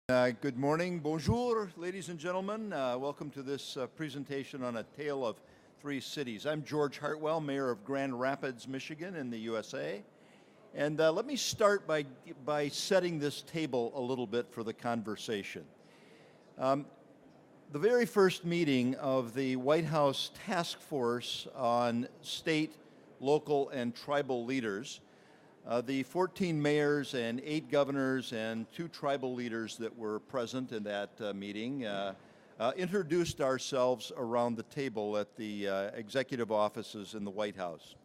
Good morning, bonjour, ladies and gentlemen. Welcome to this presentation on A Tale of Three Cities. I'm George Hartwell, Mayor of Grand Rapids, Michigan in the USA. And let me start by setting this table a little bit for the conversation. The very first meeting of the White House Task Force on State, Local, and Tribal Leaders, the 14 mayors and 8 governors and 2 tribal leaders that were present in that meeting introduced ourselves around the table at the executive offices in the White House.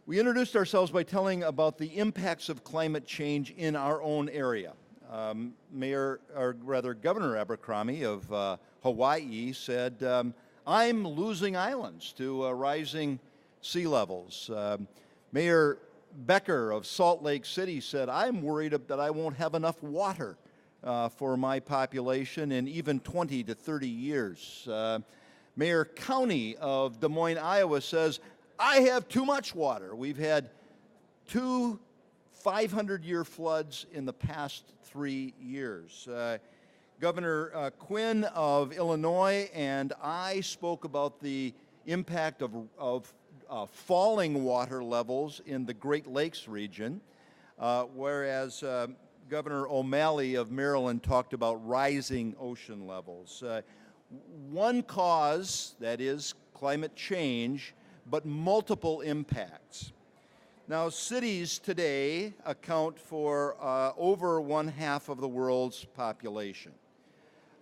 We introduced ourselves by telling about the impacts of climate change in our own area. Governor Abercrombie of Hawaii said, I'm losing islands to rising sea levels. Mayor Becker of Salt Lake City said, I'm worried that I won't have enough water for my population in even 20 to 30 years. Mayor County of Des Moines, Iowa says, I have too much water. We've had 2 500-year floods in the past 3 years. Governor Quinn of Illinois and I spoke about the impact of falling water levels in the Great Lakes region, whereas Governor O'Malley of Maryland talked about rising ocean levels. One cause, that is climate change, but multiple impacts. Now, cities today account for over 1/2 of the world's population,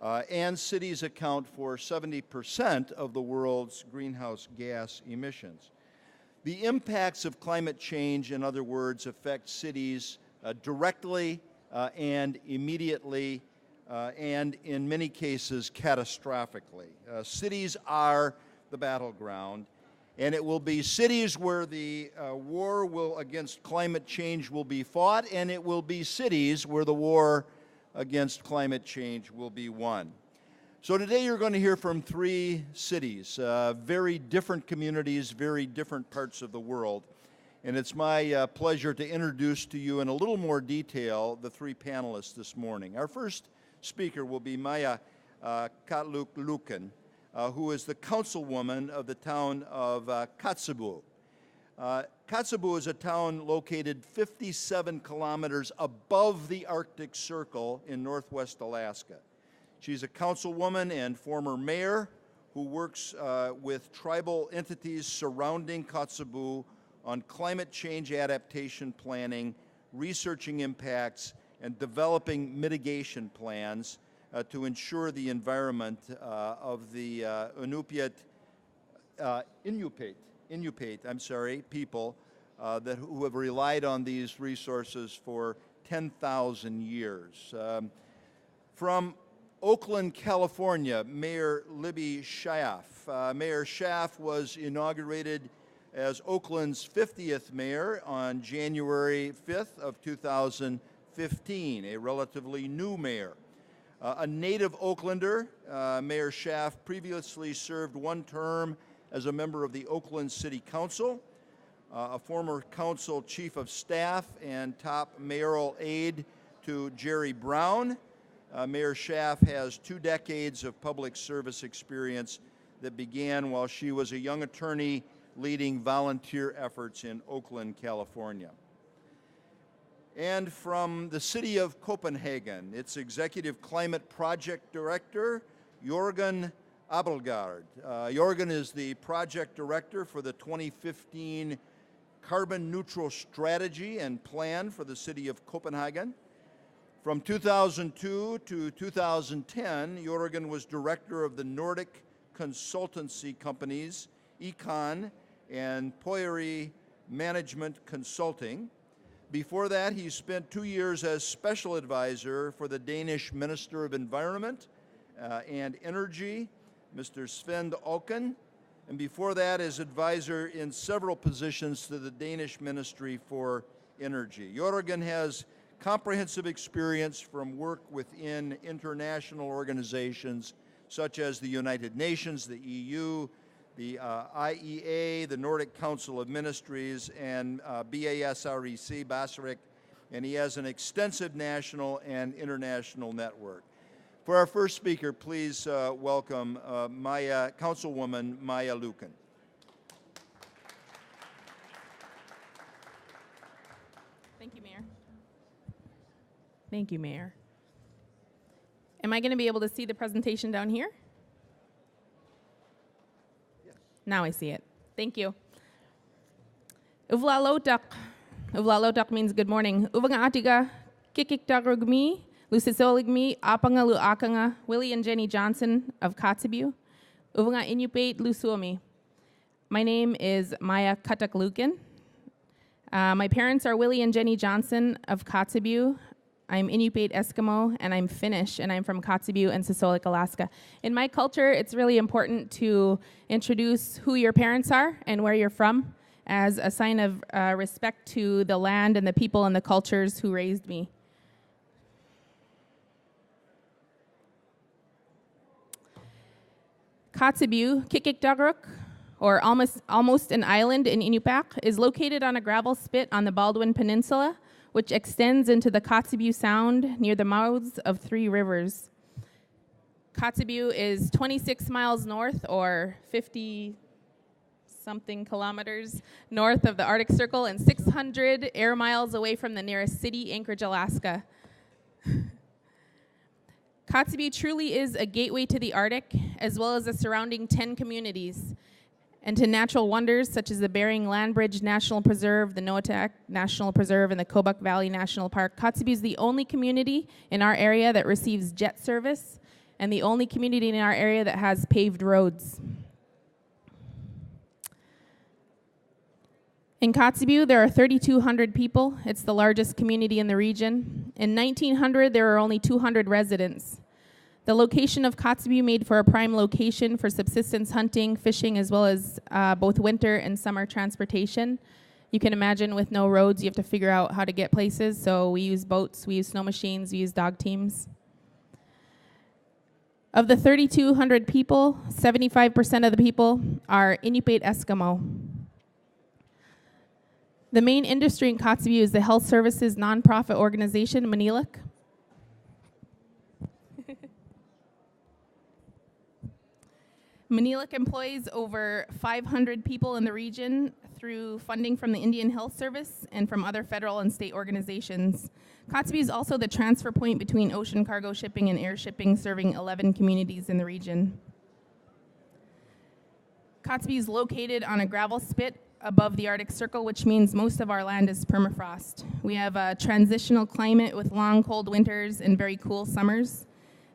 and cities account for 70% of the world's greenhouse gas emissions. The impacts of climate change, in other words, affect cities directly and immediately, and in many cases catastrophically. Cities are the battleground, and it will be cities where the war against climate change will be fought, and it will be cities where the war against climate change will be won. So today you're going to hear from 3 cities, very different communities, very different parts of the world. And it's my pleasure to introduce to you in a little more detail the 3 panelists this morning. Our first speaker will be Maya Katluk-Luken, who is the councilwoman of the town of Kotzebue. Kotzebue is a town located 57 kilometers above the Arctic Circle in northwest Alaska. She's a councilwoman and former mayor who works with tribal entities surrounding Kotzebue on climate change adaptation planning, researching impacts, and developing mitigation plans to ensure the environment of the Inupiat people who have relied on these resources for 10,000 years. From Oakland, California, Mayor Libby Schaaf. Mayor Schaaf was inaugurated as Oakland's 50th mayor on January 5th of 2015, a relatively new mayor. A native Oaklander, Mayor Schaaf previously served 1 term as a member of the Oakland City Council, a former council chief of staff and top mayoral aide to Jerry Brown. Mayor Schaaf has 2 decades of public service experience that began while she was a young attorney leading volunteer efforts in Oakland, California. And from the city of Copenhagen, its Executive Climate Project Director, Jorgen Abelgaard. Jorgen is the project director for the 2015 Carbon Neutral Strategy and Plan for the city of Copenhagen. From 2002 to 2010, Jorgen was director of the Nordic consultancy companies Econ and Poiri Management Consulting. Before that, he spent 2 years as special advisor for the Danish Minister of Environment and Energy, Mr. Svend Auken, and before that as advisor in several positions to the Danish Ministry for Energy. Jorgen has comprehensive experience from work within international organizations such as the United Nations, the EU, the IEA, the Nordic Council of Ministries, and BASREC, and he has an extensive national and international network. For our first speaker, please welcome Councilwoman Maya Luken. Thank you, Mayor. Thank you, Mayor. Am I going to be able to see the presentation down here? Yes. Now I see it. Thank you. Uvlalotak. Uvlalotak means good morning. Uvanga atiga kikiktarugmi, lusisoligmi, apanga luakanga, Willie and Jenny Johnson of Kotzebue. Uvanga inupate lusuomi. My name is Maya Luken. My parents are Willie and Jenny Johnson of Kotzebue. I'm Inupiat Eskimo, and I'm Finnish, and I'm from Kotzebue and Sisolik, Alaska. In my culture, it's really important to introduce who your parents are and where you're from as a sign of respect to the land and the people and the cultures who raised me. Kotzebue, Kikikdagruk, or almost an island in Inupiaq, is located on a gravel spit on the Baldwin Peninsula, which extends into the Kotzebue Sound near the mouths of 3 rivers. Kotzebue is 26 miles north, or 50-something kilometers north of the Arctic Circle, and 600 air miles away from the nearest city, Anchorage, Alaska. Kotzebue truly is a gateway to the Arctic, as well as the surrounding 10 communities, and to natural wonders such as the Bering Land Bridge National Preserve, the Noatak National Preserve, and the Kobuk Valley National Park. Kotzebue is the only community in our area that receives jet service, and the only community in our area that has paved roads. In Kotzebue, there are 3,200 people. It's the largest community in the region. In 1900, there were only 200 residents. The location of Kotzebue made for a prime location for subsistence hunting, fishing, as well as both winter and summer transportation. You can imagine with no roads, you have to figure out how to get places. So we use boats, we use snow machines, we use dog teams. Of the 3,200 people, 75% of the people are Inupiat Eskimo. The main industry in Kotzebue is the health services nonprofit organization, Manilik. Manilik employs over 500 people in the region through funding from the Indian Health Service and from other federal and state organizations. Kotzebue is also the transfer point between ocean cargo shipping and air shipping, serving 11 communities in the region. Kotzebue is located on a gravel spit above the Arctic Circle, which means most of our land is permafrost. We have a transitional climate with long, cold winters and very cool summers.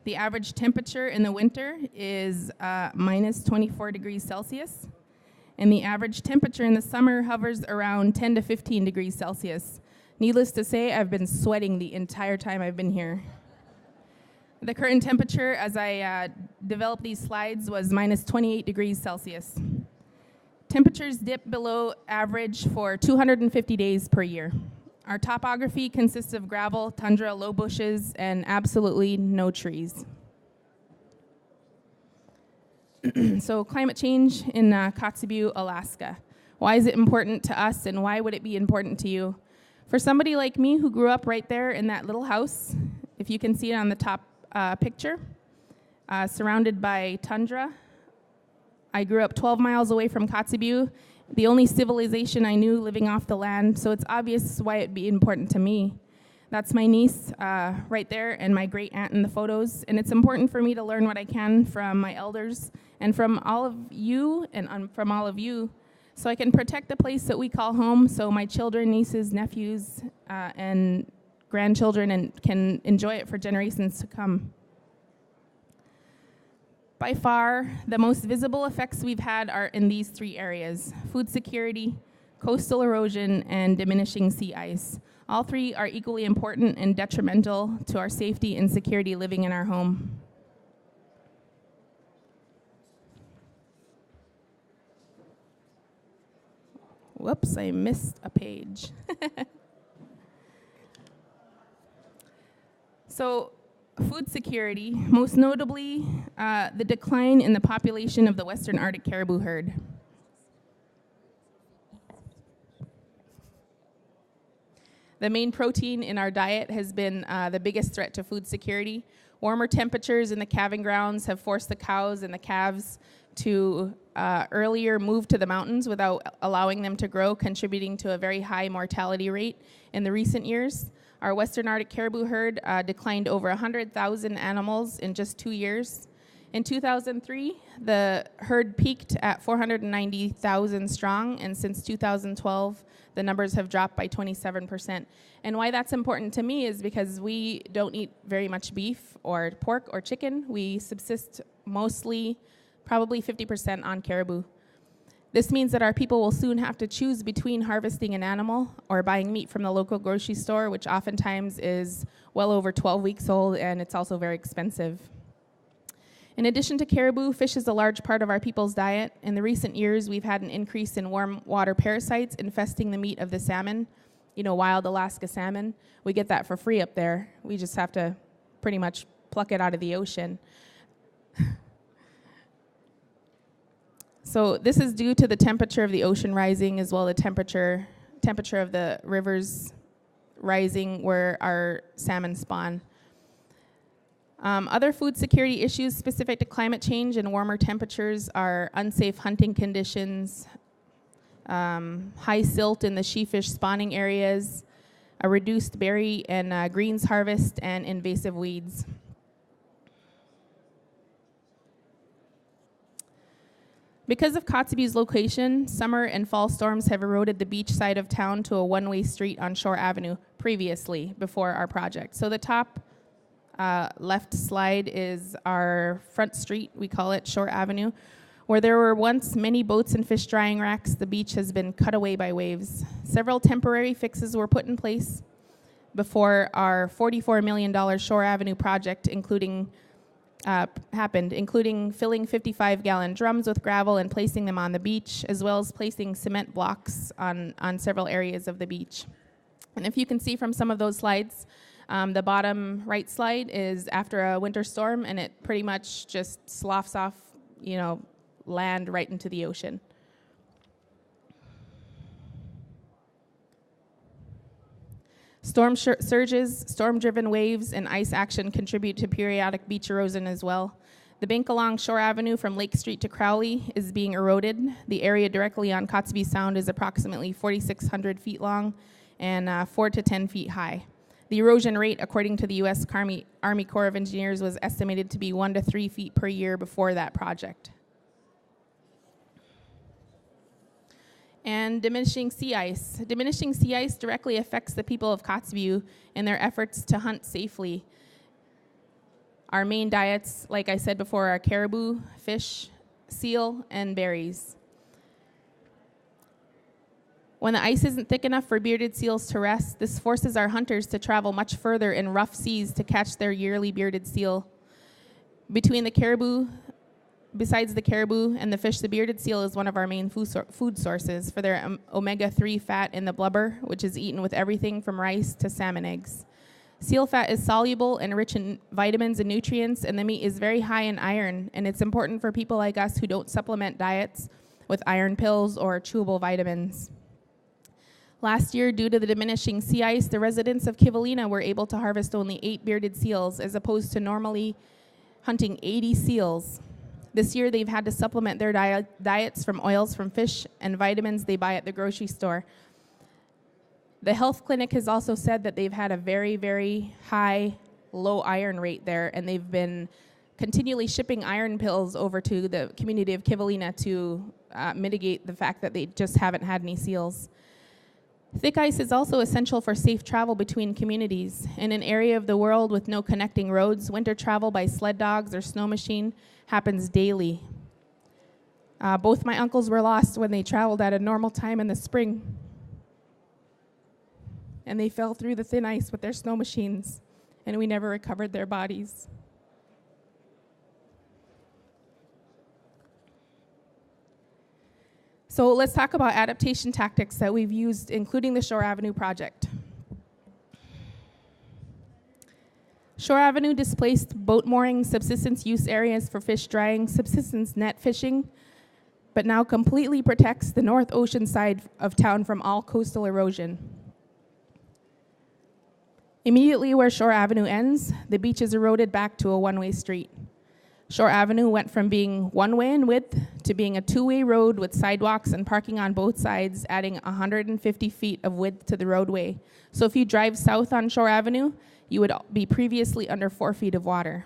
The average temperature in the winter is minus 24 degrees Celsius, and the average temperature in the summer hovers around 10 to 15 degrees Celsius. Needless to say, I've been sweating the entire time I've been here. The current temperature as I developed these slides was minus 28 degrees Celsius. Temperatures dip below average for 250 days per year. Our topography consists of gravel, tundra, low bushes, and absolutely no trees. So climate change in Kotzebue, Alaska. Why is it important to us, and why would it be important to you? For somebody like me who grew up right there in that little house, if you can see it on the top picture, surrounded by tundra. I grew up 12 miles away from Kotzebue, the only civilization I knew living off the land, so it's obvious why it'd be important to me. That's my niece right there and my great aunt in the photos, and it's important for me to learn what I can from my elders and from all of you and from all of you so I can protect the place that we call home so my children, nieces, nephews, and grandchildren can enjoy it for generations to come. By far, the most visible effects we've had are in these 3 areas: food security, coastal erosion, and diminishing sea ice. All 3 are equally important and detrimental to our safety and security living in our home. Whoops, I missed a page. So, food security, most notably the decline in the population of the Western Arctic caribou herd. The main protein in our diet has been the biggest threat to food security. Warmer temperatures in the calving grounds have forced the cows and the calves to earlier move to the mountains without allowing them to grow, contributing to a very high mortality rate in the recent years. Our Western Arctic caribou herd declined over 100,000 animals in just 2 years. In 2003, the herd peaked at 490,000 strong, and since 2012, the numbers have dropped by 27%. And why that's important to me is because we don't eat very much beef or pork or chicken. We subsist mostly, probably 50% on caribou. This means that our people will soon have to choose between harvesting an animal or buying meat from the local grocery store, which oftentimes is well over 12 weeks old, and it's also very expensive. In addition to caribou, fish is a large part of our people's diet. In the recent years, we've had an increase in warm water parasites infesting the meat of the salmon. You know, wild Alaska salmon. We get that for free up there. We just have to pretty much pluck it out of the ocean. So this is due to the temperature of the ocean rising, as well as the temperature of the rivers rising where our salmon spawn. Other food security issues specific to climate change and warmer temperatures are unsafe hunting conditions, high silt in the sheefish spawning areas, a reduced berry and greens harvest, and invasive weeds. Because of Kotzebue's location, summer and fall storms have eroded the beach side of town to a one-way street on Shore Avenue previously, before our project. So the top left slide is our front street, we call it Shore Avenue. Where there were once many boats and fish drying racks, the beach has been cut away by waves. Several temporary fixes were put in place before our $44 million Shore Avenue project, including filling 55-gallon drums with gravel and placing them on the beach, as well as placing cement blocks on several areas of the beach. And if you can see from some of those slides, the bottom right slide is after a winter storm, and it pretty much just sloughs off, land right into the ocean. Storm surges, storm-driven waves, and ice action contribute to periodic beach erosion as well. The bank along Shore Avenue from Lake Street to Crowley is being eroded. The area directly on Kotzebue Sound is approximately 4,600 feet long and 4 to 10 feet high. The erosion rate, according to the U.S. Army Corps of Engineers, was estimated to be 1 to 3 feet per year before that project. And diminishing sea ice. Diminishing sea ice directly affects the people of Kotzebue in their efforts to hunt safely. Our main diets, like I said before, are caribou, fish, seal, and berries. When the ice isn't thick enough for bearded seals to rest, this forces our hunters to travel much further in rough seas to catch their yearly bearded seal. Besides the caribou and the fish, the bearded seal is one of our main food sources for their omega-3 fat in the blubber, which is eaten with everything from rice to salmon eggs. Seal fat is soluble and rich in vitamins and nutrients, and the meat is very high in iron, and it's important for people like us who don't supplement diets with iron pills or chewable vitamins. Last year, due to the diminishing sea ice, the residents of Kivalina were able to harvest only 8 bearded seals, as opposed to normally hunting 80 seals. This year, they've had to supplement their diets from oils from fish and vitamins they buy at the grocery store. The health clinic has also said that they've had a very, very high, low iron rate there, and they've been continually shipping iron pills over to the community of Kivalina to mitigate the fact that they just haven't had any seals. Thick ice is also essential for safe travel between communities. In an area of the world with no connecting roads, winter travel by sled dogs or snow machine happens daily. Both my uncles were lost when they traveled at a normal time in the spring, and they fell through the thin ice with their snow machines, and we never recovered their bodies. So let's talk about adaptation tactics that we've used, including the Shore Avenue project. Shore Avenue displaced boat mooring, subsistence use areas for fish drying, subsistence net fishing, but now completely protects the North Ocean side of town from all coastal erosion. Immediately where Shore Avenue ends, the beach is eroded back to a one-way street. Shore Avenue went from being one-way in width to being a two-way road with sidewalks and parking on both sides, adding 150 feet of width to the roadway. So if you drive south on Shore Avenue, you would be previously under 4 feet of water.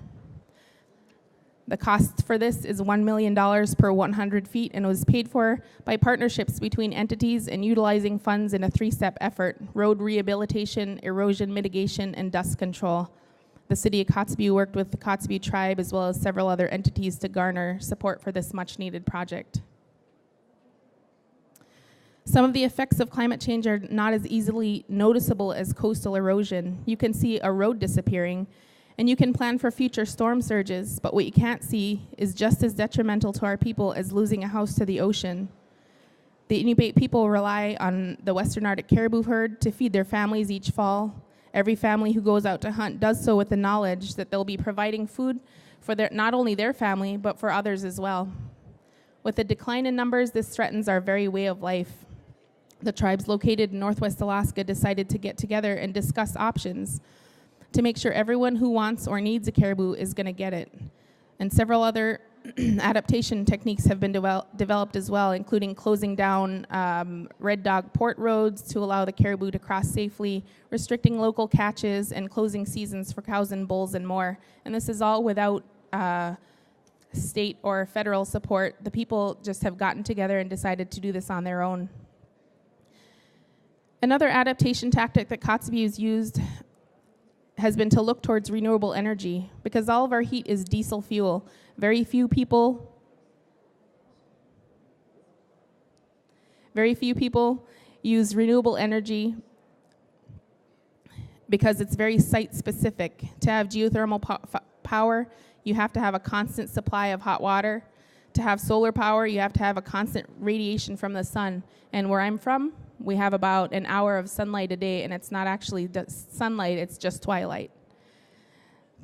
The cost for this is $1 million per 100 feet and was paid for by partnerships between entities and utilizing funds in a three-step effort: road rehabilitation, erosion mitigation, and dust control. The city of Kotzebue worked with the Kotzebue tribe as well as several other entities to garner support for this much-needed project. Some of the effects of climate change are not as easily noticeable as coastal erosion. You can see a road disappearing, and you can plan for future storm surges, but what you can't see is just as detrimental to our people as losing a house to the ocean. The Inuit people rely on the Western Arctic caribou herd to feed their families each fall. Every family who goes out to hunt does so with the knowledge that they'll be providing food for not only their family, but for others as well. With the decline in numbers, this threatens our very way of life. The tribes located in Northwest Alaska decided to get together and discuss options to make sure everyone who wants or needs a caribou is going to get it. And several other adaptation techniques have been developed as well, including closing down Red Dog port roads to allow the caribou to cross safely, restricting local catches, and closing seasons for cows and bulls and more. And this is all without state or federal support. The people just have gotten together and decided to do this on their own. Another adaptation tactic that Kotzebue has used has been to look towards renewable energy, because all of our heat is diesel fuel. Very few people use renewable energy because it's very site specific. To have geothermal power, you have to have a constant supply of hot water. To have solar power, you have to have a constant radiation from the sun. And where I'm from, we have about an hour of sunlight a day, and it's not actually sunlight, it's just twilight.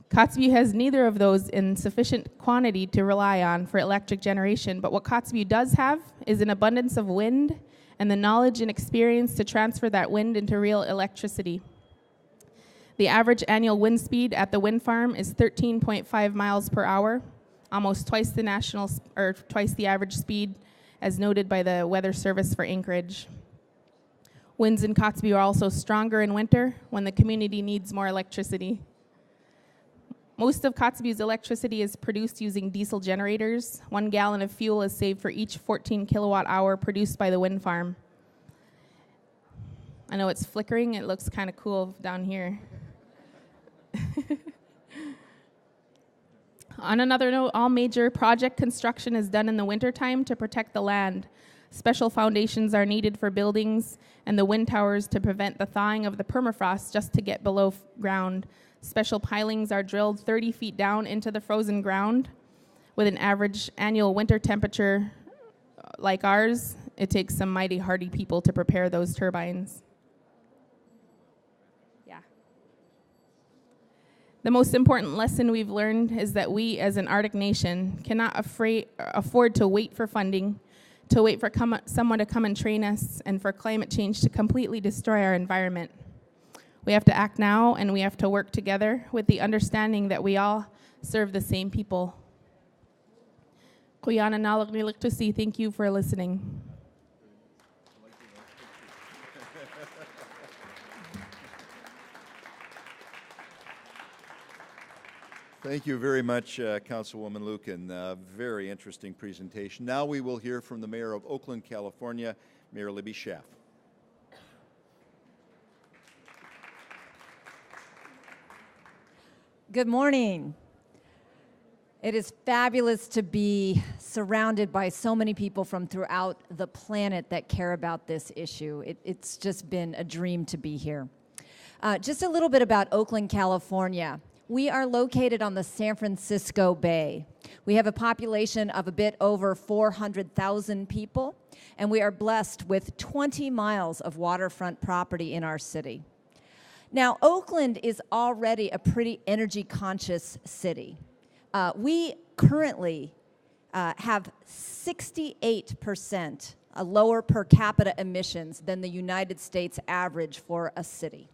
Kotzebue has neither of those in sufficient quantity to rely on for electric generation, but what Kotzebue does have is an abundance of wind and the knowledge and experience to transfer that wind into real electricity. The average annual wind speed at the wind farm is 13.5 miles per hour, almost twice the average speed as noted by the Weather Service for Anchorage. Winds in Kotzebue are also stronger in winter when the community needs more electricity. Most of Kotzebue's electricity is produced using diesel generators. 1 gallon of fuel is saved for each 14 kilowatt hour produced by the wind farm. I know it's flickering, it looks kind of cool down here. On another note, all major project construction is done in the wintertime to protect the land. Special foundations are needed for buildings and the wind towers to prevent the thawing of the permafrost just to get below ground. Special pilings are drilled 30 feet down into the frozen ground. With an average annual winter temperature like ours, it takes some mighty hardy people to prepare those turbines. The most important lesson we've learned is that we, as an Arctic nation, cannot afford to wait for funding, to wait for someone to come and train us, and for climate change to completely destroy our environment. We have to act now, and we have to work together with the understanding that we all serve the same people. Kuyana Nalak Niliktusi, thank you for listening. Thank you very much, Councilwoman Lucan. Very interesting presentation. Now we will hear from the Mayor of Oakland, California, Mayor Libby Schaaf. Good morning. It is fabulous to be surrounded by so many people from throughout the planet that care about this issue. It's just been a dream to be here. Just a little bit about Oakland, California. We are located on the San Francisco Bay. We have a population of a bit over 400,000 people, and we are blessed with 20 miles of waterfront property in our city. Now, Oakland is already a pretty energy-conscious city. We currently have 68% lower per capita emissions than the United States average for a city.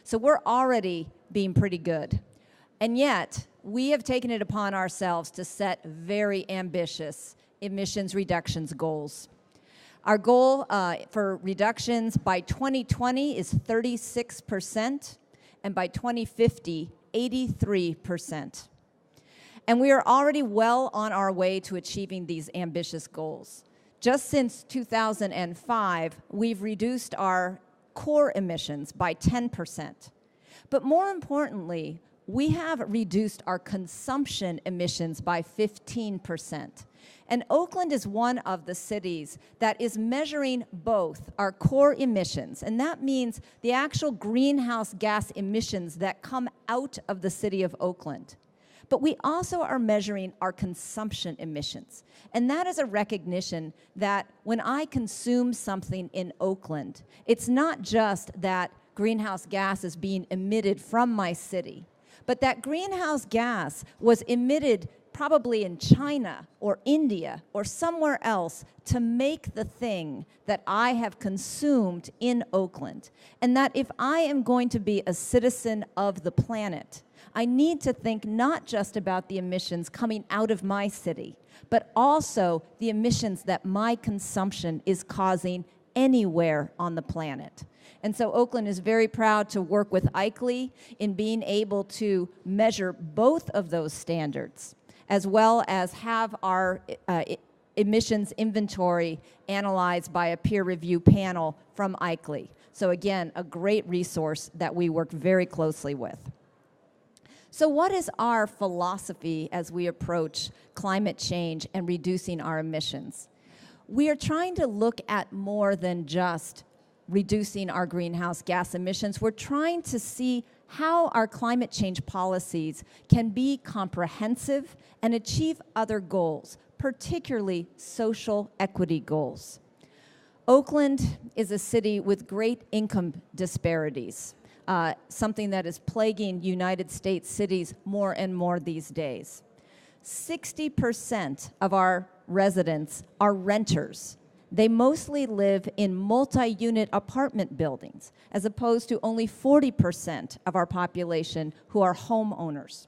So we're already being pretty good. And yet, we have taken it upon ourselves to set very ambitious emissions reductions goals. Our goal for reductions by 2020 is 36%, and by 2050, 83%. And we are already well on our way to achieving these ambitious goals. Just since 2005, we've reduced our core emissions by 10%. But more importantly, we have reduced our consumption emissions by 15%. And Oakland is one of the cities that is measuring both our core emissions, and that means the actual greenhouse gas emissions that come out of the city of Oakland. But we also are measuring our consumption emissions. And that is a recognition that when I consume something in Oakland, it's not just that greenhouse gas is being emitted from my city, but that greenhouse gas was emitted probably in China or India or somewhere else to make the thing that I have consumed in Oakland. And that if I am going to be a citizen of the planet, I need to think not just about the emissions coming out of my city, but also the emissions that my consumption is causing anywhere on the planet. And so Oakland is very proud to work with ICLEI in being able to measure both of those standards, as well as have our emissions inventory analyzed by a peer review panel from ICLEI. So again, a great resource that we work very closely with. So what is our philosophy as we approach climate change and reducing our emissions? We are trying to look at more than just reducing our greenhouse gas emissions. We're trying to see how our climate change policies can be comprehensive and achieve other goals, particularly social equity goals. Oakland is a city with great income disparities, something that is plaguing United States cities more and more these days. 60% of our residents are renters. They mostly live in multi-unit apartment buildings, as opposed to only 40% of our population who are homeowners.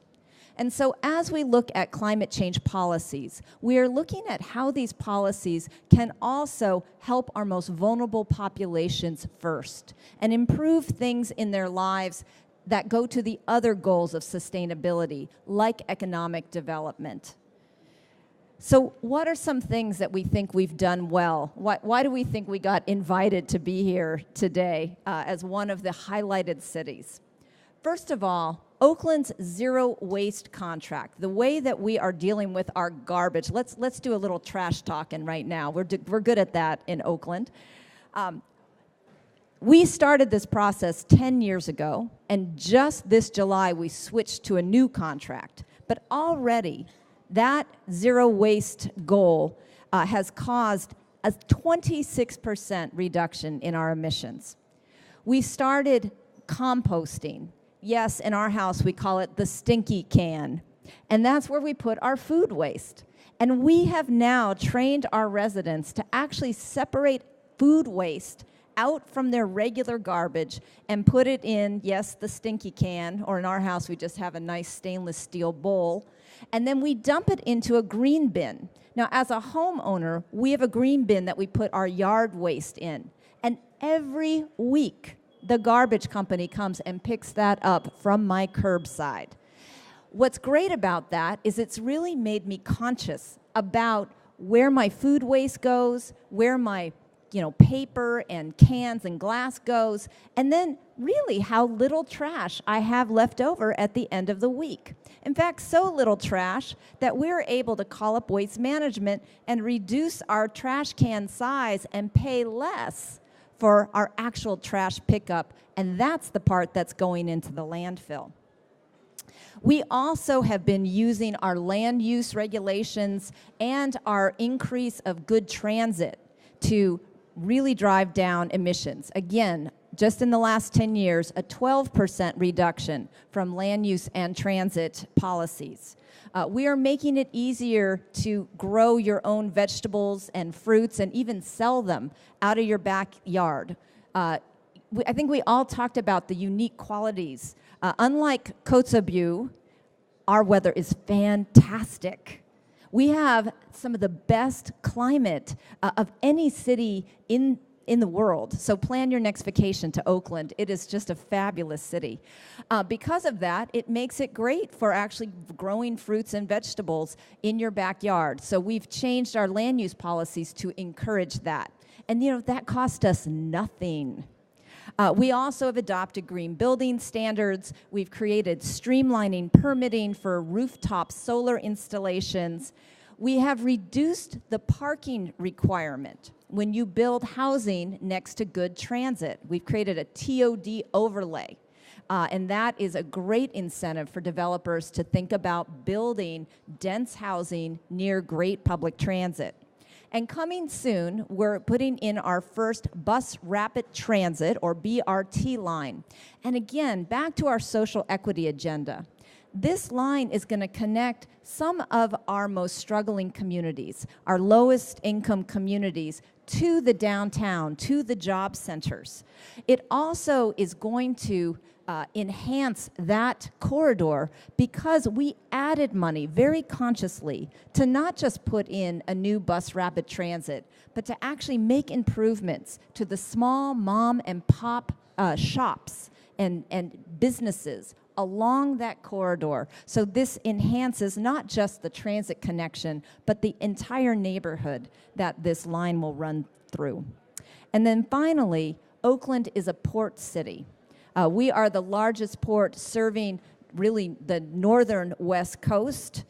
And so as we look at climate change policies, we are looking at how these policies can also help our most vulnerable populations first and improve things in their lives that go to the other goals of sustainability, like economic development. So what are some things that we think we've done well? Why do we think we got invited to be here today as one of the highlighted cities? First of all, Oakland's zero waste contract, the way that we are dealing with our garbage. Let's do a little trash talking right now. We're good at that in Oakland. We started this process 10 years ago, and just this July we switched to a new contract. But already, that zero waste goal has caused a 26% reduction in our emissions. We started composting. Yes, in our house we call it the stinky can, and that's where we put our food waste. And we have now trained our residents to actually separate food waste out from their regular garbage and put it in, yes, the stinky can, or in our house we just have a nice stainless steel bowl, and then we dump it into a green bin. Now, as a homeowner, we have a green bin that we put our yard waste in, and every week the garbage company comes and picks that up from my curbside. What's great about that is it's really made me conscious about where my food waste goes, where my paper and cans and glass goes, and then really how little trash I have left over at the end of the week. In fact, so little trash that we're able to call up Waste Management and reduce our trash can size and pay less for our actual trash pickup, and that's the part that's going into the landfill. We also have been using our land use regulations and our increase of good transit to really drive down emissions. Again, just in the last 10 years, a 12% reduction from land use and transit policies. We are making it easier to grow your own vegetables and fruits and even sell them out of your backyard. I think we all talked about the unique qualities. Unlike Kotzebue, our weather is fantastic. We have some of the best climate of any city in the world. So plan your next vacation to Oakland. It is just a fabulous city. Because of that, it makes it great for actually growing fruits and vegetables in your backyard. So we've changed our land use policies to encourage that. And that cost us nothing. We also have adopted green building standards. We've created streamlining permitting for rooftop solar installations. We have reduced the parking requirement when you build housing next to good transit. We've created a TOD overlay, and that is a great incentive for developers to think about building dense housing near great public transit. And coming soon, we're putting in our first bus rapid transit, or BRT line. And again, back to our social equity agenda. This line is going to connect some of our most struggling communities, our lowest income communities, to the downtown, to the job centers. It also is going to enhance that corridor because we added money very consciously to not just put in a new bus rapid transit, but to actually make improvements to the small mom and pop shops and businesses along that corridor. So this enhances not just the transit connection, but the entire neighborhood that this line will run through. And then finally, Oakland is a port city. We are the largest port serving really the northern West Coast.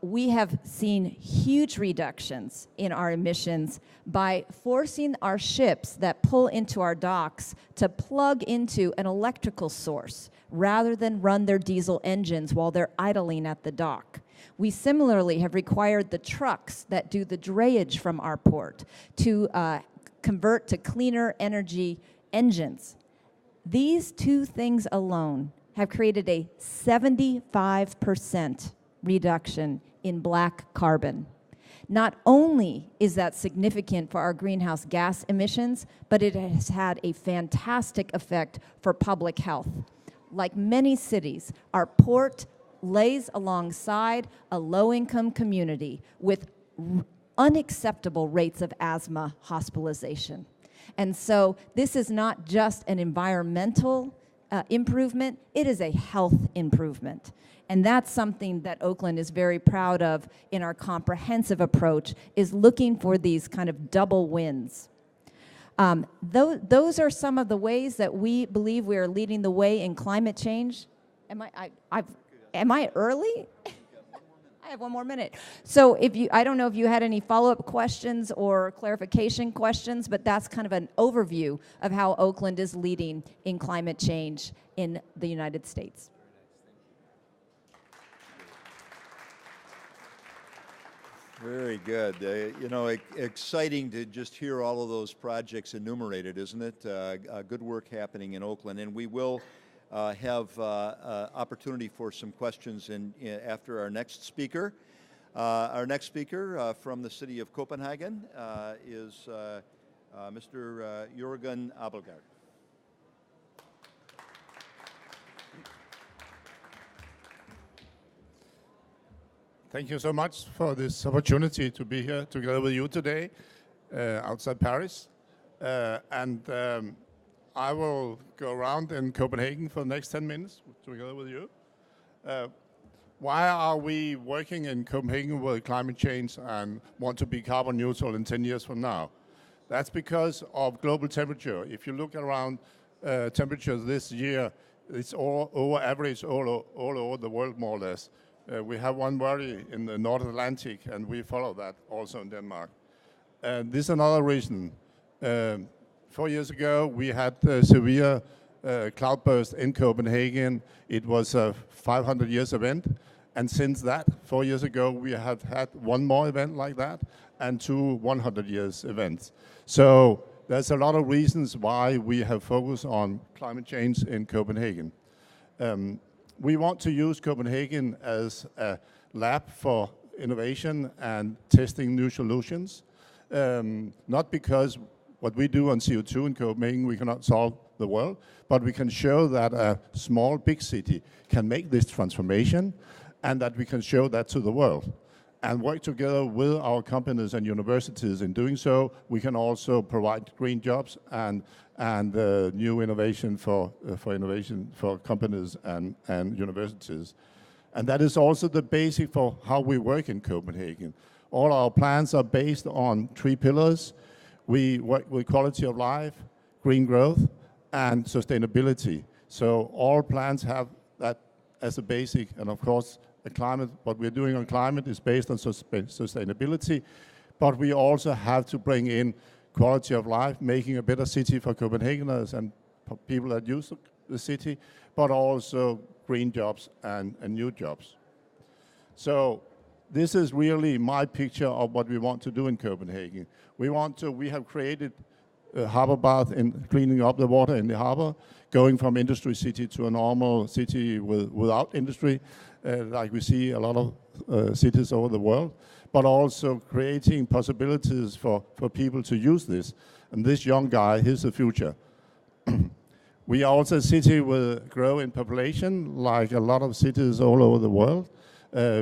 We have seen huge reductions in our emissions by forcing our ships that pull into our docks to plug into an electrical source rather than run their diesel engines while they're idling at the dock. We similarly have required the trucks that do the drayage from our port to convert to cleaner energy engines. These two things alone have created a 75% reduction in black carbon. Not only is that significant for our greenhouse gas emissions, but it has had a fantastic effect for public health. Like many cities, our port lays alongside a low-income community with unacceptable rates of asthma hospitalization. And so this is not just an environmental improvement, it is a health improvement. And that's something that Oakland is very proud of in our comprehensive approach, is looking for these kind of double wins. Those are some of the ways that we believe we are leading the way in climate change. Am I early? I have one more minute. So I don't know if you had any follow-up questions or clarification questions, but that's kind of an overview of how Oakland is leading in climate change in the United States. Very good. Exciting to just hear all of those projects enumerated, isn't it? Good work happening in Oakland, and we will have opportunity for some questions after our next speaker. Our next speaker from the city of Copenhagen is Mr. Jürgen Abelgaard. Thank you so much for this opportunity to be here together with you today outside Paris. I will go around in Copenhagen for the next 10 minutes together with you. Why are we working in Copenhagen with climate change and want to be carbon neutral in 10 years from now? That's because of global temperature. If you look around temperatures this year, it's all over average all over the world, more or less. We have one worry in the North Atlantic, and we follow that also in Denmark. This is another reason. 4 years ago, we had a severe cloudburst in Copenhagen. It was a 500 years event. And since that, 4 years ago, we have had one more event like that and 2 100 years events. So there's a lot of reasons why we have focused on climate change in Copenhagen. We want to use Copenhagen as a lab for innovation and testing new solutions. Not because what we do on CO2 in Copenhagen, we cannot solve the world, but we can show that a small, big city can make this transformation, and that we can show that to the world. And work together with our companies and universities in doing so. We can also provide green jobs and new innovation for innovation for companies and universities. And that is also the basic for how we work in Copenhagen. All our plans are based on 3 pillars. We work with quality of life, green growth, and sustainability. So all plans have that as a basic, and of course, the climate, what we're doing on climate is based on sustainability, but we also have to bring in quality of life, making a better city for Copenhageners and people that use the city, but also green jobs and new jobs. So this is really my picture of what we want to do in Copenhagen. We have created a harbor bath in cleaning up the water in the harbor, going from industry city to a normal city without industry, like we see a lot of cities over the world, but also creating possibilities for people to use this. And this young guy, he's the future. We are also a city with growing population, like a lot of cities all over the world.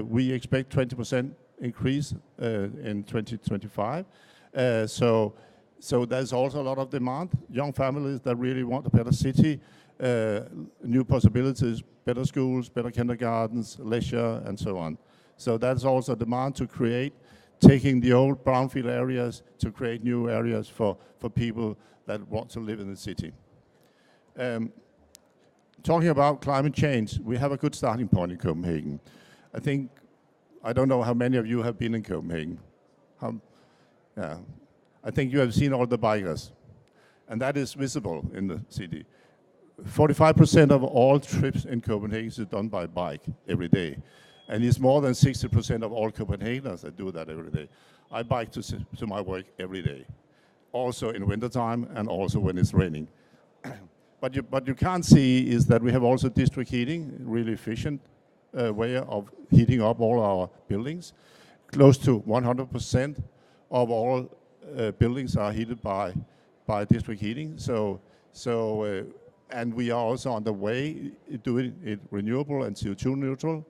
We expect 20% increase in 2025. So there's also a lot of demand. Young families that really want a better city, new possibilities, better schools, better kindergartens, leisure, and so on. So that's also demand to create, taking the old brownfield areas to create new areas for people that want to live in the city. Talking about climate change, we have a good starting point in Copenhagen. I don't know how many of you have been in Copenhagen. Yeah. I think you have seen all the bikers, and that is visible in the city. 45% of all trips in Copenhagen is done by bike every day. And it's more than 60% of all Copenhageners that do that every day. I bike to my work every day, also in wintertime and also when it's raining. But you can't see is that we have also district heating, really efficient way of heating up all our buildings. Close to 100% of all buildings are heated by district heating. And we are also on the way doing it renewable and CO2 neutral.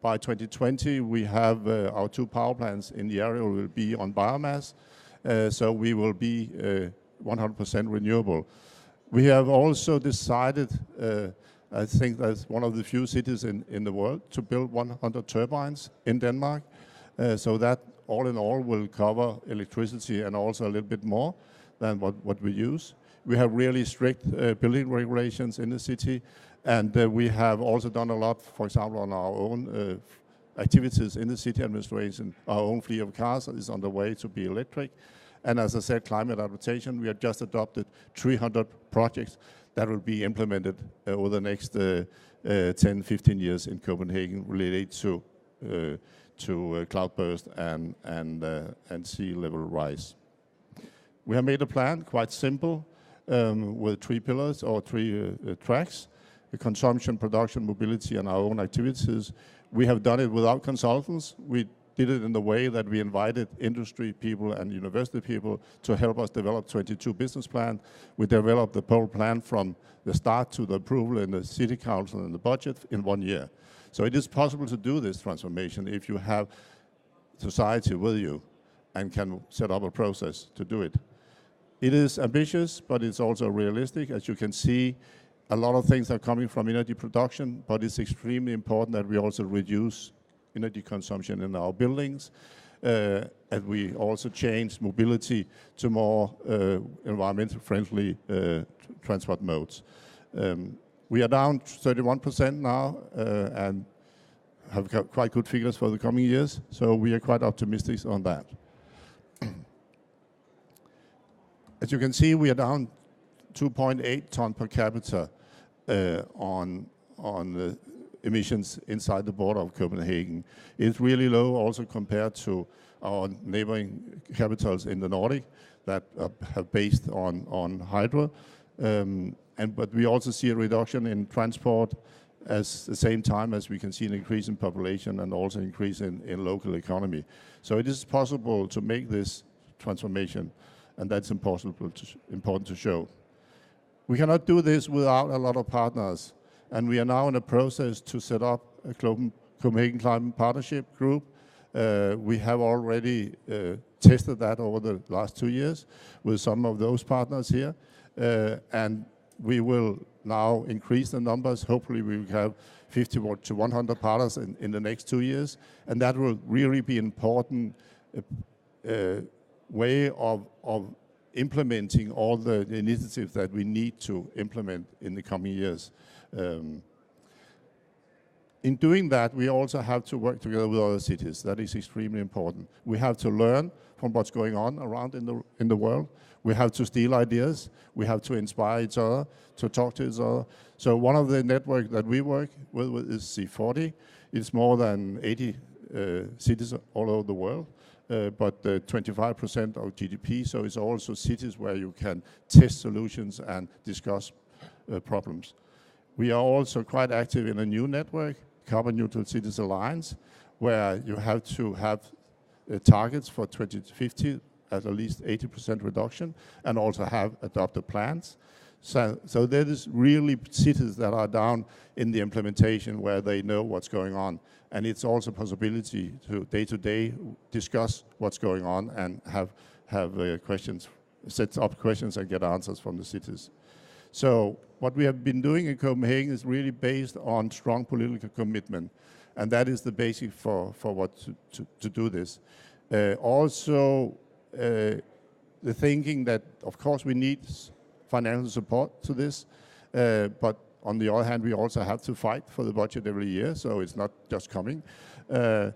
By 2020, we have our 2 power plants in the area will be on biomass. So we will be 100% renewable. We have also decided, I think that's one of the few cities in the world, to build 100 turbines in Denmark. So that all in all will cover electricity and also a little bit more than what we use. We have really strict building regulations in the city, and we have also done a lot, for example, on our own activities in the city administration. Our own fleet of cars is on the way to be electric. And as I said, climate adaptation, we have just adopted 300 projects that will be implemented over the next 10, 15 years in Copenhagen related to cloudburst and sea level rise. We have made a plan, quite simple, with 3 pillars or 3 tracks: the consumption, production, mobility, and our own activities. We have done it without consultants. We did it in the way that we invited industry people and university people to help us develop 22 business plan. We developed the whole plan from the start to the approval in the city council and the budget in 1 year. So it is possible to do this transformation if you have society with you and can set up a process to do it. It is ambitious, but it's also realistic. As you can see, a lot of things are coming from energy production, but it's extremely important that we also reduce energy consumption in our buildings, and we also change mobility to more environmental friendly transport modes. We are down 31% now and have got quite good figures for the coming years, so we are quite optimistic on that. As you can see, we are down 2.8 ton per capita on the emissions inside the border of Copenhagen. It's really low also compared to our neighboring capitals in the Nordic that have based on hydro. But we also see a reduction in transport at the same time as we can see an increase in population and also increase in local economy. So it is possible to make this transformation, and that's important to show. We cannot do this without a lot of partners. And we are now in a process to set up a Copenhagen Climate Partnership Group. We have already tested that over the last 2 years with some of those partners here. And we will now increase the numbers. Hopefully we will have 50 to 100 partners in the next 2 years. And that will really be an important way of implementing all the initiatives that we need to implement in the coming years. In doing that, we also have to work together with other cities. That is extremely important. We have to learn from what's going on around in the world. We have to steal ideas. We have to inspire each other, to talk to each other. So one of the networks that we work with is C40. It's more than 80 cities all over the world, but 25% of GDP. So it's also cities where you can test solutions and discuss problems. We are also quite active in a new network, Carbon Neutral Cities Alliance, where you have to have targets for 2050 at least 80% reduction, and also have adopted plans. So there is really cities that are down in the implementation where they know what's going on. And it's also a possibility to day-to-day discuss what's going on and have questions, set up questions and get answers from the cities. So what we have been doing in Copenhagen is really based on strong political commitment. And that is the basic for what to do this. Also, the thinking that, of course, we need financial support to this, but on the other hand, we also have to fight for the budget every year, so it's not just coming. The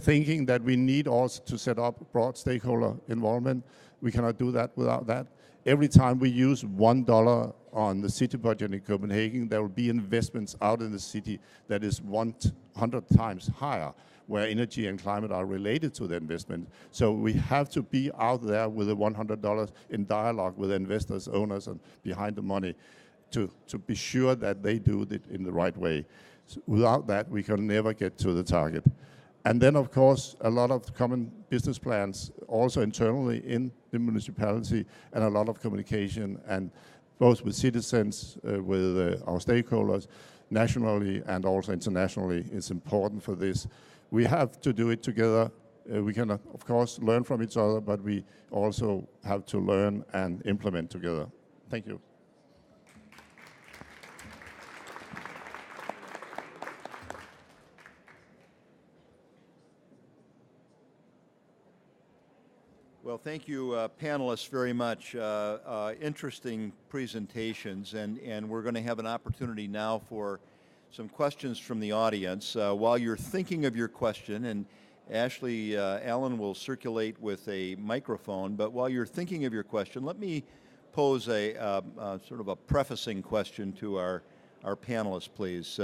thinking that we need also to set up broad stakeholder involvement, we cannot do that without that. Every time we use $1 on the city budget in Copenhagen, there will be investments out in the city that is 100 times higher, where energy and climate are related to the investment. So we have to be out there with the $100 in dialogue with investors, owners, and behind the money to be sure that they do it in the right way. So without that, we can never get to the target. And then, of course, a lot of common business plans, also internally in the municipality, and a lot of communication, and both with citizens, with our stakeholders, nationally and also internationally, is important for this. We have to do it together. We can, of course, learn from each other, but we also have to learn and implement together. Thank you. Well, thank you, panelists, very much. Interesting presentations, and we're going to have an opportunity now for some questions from the audience. While you're thinking of your question, and Ashley Allen will circulate with a microphone, but while you're thinking of your question, let me pose a sort of a prefacing question to our panelists, please.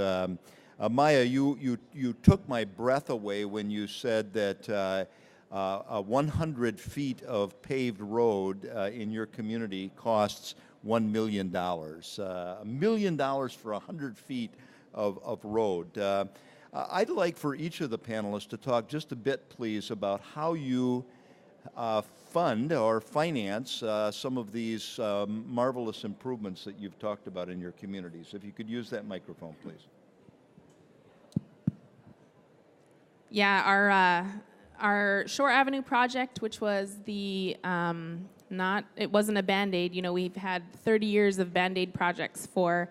Maya, you took my breath away when you said that 100 feet of paved road in your community costs $1 million. $1 million for 100 feet of road. I'd like for each of the panelists to talk just a bit, please, about how you fund or finance some of these marvelous improvements that you've talked about in your communities. If you could use that microphone, please. Yeah, our Shore Avenue project, which was the it wasn't a Band-Aid. You know, we've had 30 years of Band-Aid projects for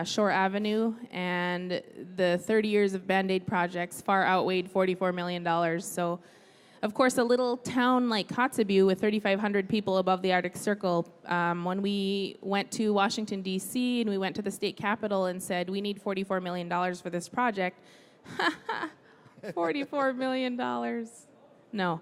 Shore Avenue, and the 30 years of Band-Aid projects far outweighed $44 million. So, of course, a little town like Kotzebue with 3,500 people above the Arctic Circle, when we went to Washington, D.C., and we went to the state capitol and said, we need $44 million for this project, $44 million. No.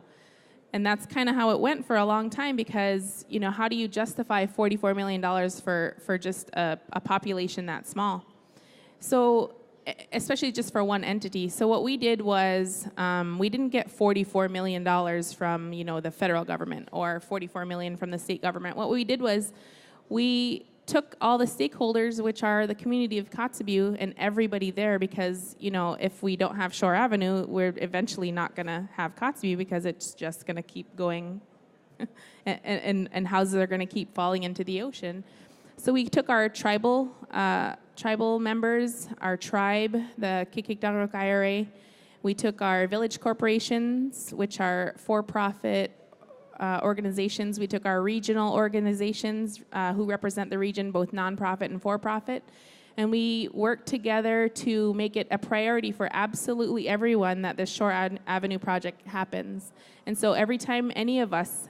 And that's kind of how it went for a long time, because, you know, how do you justify $44 million for just a population that small? So, especially just for one entity. So what we did was we didn't get $44 million from, you know, the federal government or $44 million from the state government. What we did was we took all the stakeholders, which are the community of Kotzebue and everybody there, because, you know, if we don't have Shore Avenue, we're eventually not going to have Kotzebue, because it's just going to keep going and houses are going to keep falling into the ocean. So we took our tribal members, our tribe, the Kikikdangrok IRA. We took our village corporations, which are for-profit organizations. We took our regional organizations who represent the region, both nonprofit and for-profit. And we worked together to make it a priority for absolutely everyone that the Shore Avenue project happens. And so every time any of us